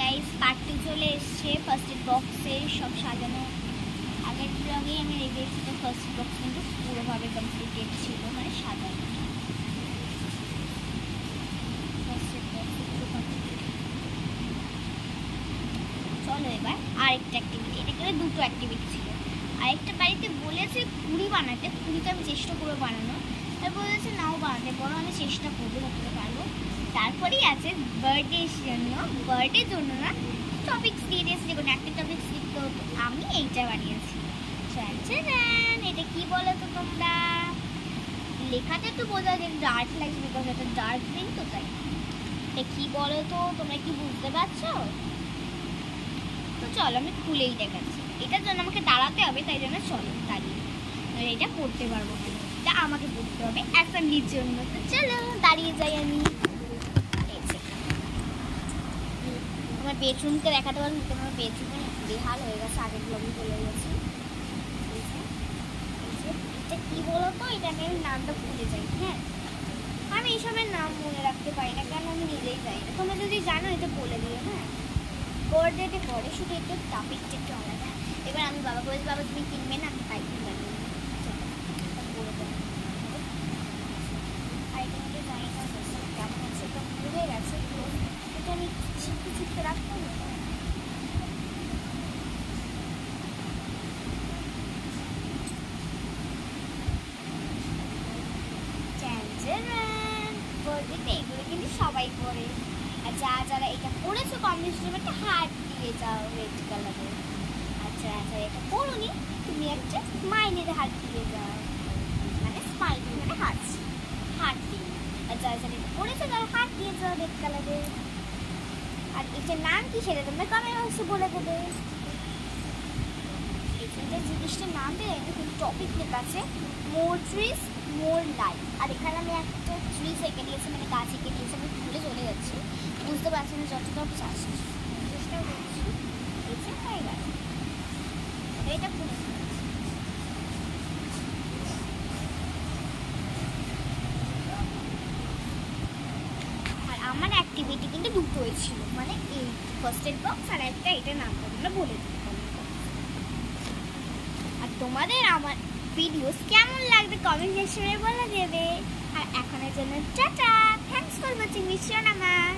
Guys part 2 চলে এসেছে। First aid বক্সে সব সাজানো। আগের ব্লগেই আমি রেখেছি যে ফার্স্ট এড বক্স কিন্তু পুরোভাবে কমপ্লিটেড ছিল, মানে সাজানো। ফার্স্ট এড বক্স পুরো কমপ্লিট। চলো এবার আরেকটা অ্যাক্টিভিটি। এটা করে দুটো অ্যাক্টিভিটি ছিল। আরেকটা বাড়িতে বলেছে পুরি বানাতে, পুরিটা আমি চেষ্টা করবো বানানো। তারপর বলেছে নাও বানাতে, বরং আমি চেষ্টা করবো করতে পারবো। তারপরেই আছে বার্থডের জন্য না টপিক্স দিয়ে দিয়েছে, যে কোনো একটা টপিক্স লিখতে হতো। আমি এইটা বানিয়েছি। এটা কি বলো তো তোমরা? লেখাতে তো বোঝা যায় ডার্ক লাগছে, বিকজ এটা ডার্ক গ্রিন, তো তাই। এটা কি বলো তো, তোমরা কি বুঝতে পারছো? তো চলো আমি খুলেই দেখাচ্ছি। এটার জন্য আমাকে দাঁড়াতে হবে, তাই জন্য চলো দাঁড়িয়ে এটা পড়তে পারবো না, এটা আমাকে পড়তে হবে অ্যাসেম্বলির জন্য। তো চলো দাঁড়িয়ে যাই আমি। আমার বেডরুমকে দেখাতে পারবো, আমার বেডরুমে বেহাল হয়ে গেছে, আগের ব্লগে চলে গেছি। এটা কি বলো তো, এটা আমি নামটা ভুলে যাই। হ্যাঁ, আমি এইসবের নাম মনে রাখতে পারি না, কেন আমি নিজেই যাই না। তোমরা যদি জানো এটা বলে দিও। হ্যাঁ, বার্থডেতে পরে শুধু একটু টপিকটা একটু আলাদা। এবার আমি বাবা বলেছি, বাবা তুমি কিনবে না, আমি তাই কিনবে না। বলে দেবো আইটেম জানি না কেমন আছে, তো ভুলে গেছে। এটা আমি ছিপতে ছিপতে রাখবো না। বার্থডেতে এগুলো কিন্তু সবাই পরে। আর যারা এটা পড়েছো কম্বিনেশন একটা হার্ট দিয়ে যাও রেড কালারের। আচ্ছা এটা পড়োনি, তুমি একটা স্মাইলের হার্ট দিয়ে যাও, মানে স্মাইল মানে হার্ট দিয়ে। আর যারা এটা পড়েছো তারা হার্ট দিয়ে যাও রেড কালারের। আর এটার নাম কি সেটা তোমরা কমেন্ট বক্সে বলে দেবে। এটা জিনিসটার নাম দেয় কিন্তু টপিক লেখা আছে মোর ট্রিজ মোর লাইফ। আর এখানে আমি একটা ট্রিজ এঁকে দিয়েছি, মানে গাছ এঁকে দিয়েছি। আমি ভুলে চলে যাচ্ছি, বুঝতে পারছি না যতটা চাচ্ছি চেষ্টা করছি। এসে হয়ে গেছে এটা পুরো। আর আমার অ্যাক্টিভিটি কিন্তু দুটোই ছিল, মানে এই ফার্স্ট এড বক্স আর একটা এটার নামটা তোমরা বলে দিতে। আর তোমাদের আমার ভিডিওস কেমন লাগবে কমেন্ট সেকশনে বলে দেবে। আর এখনের জন্য tata, thanks for watching. Mission আমার।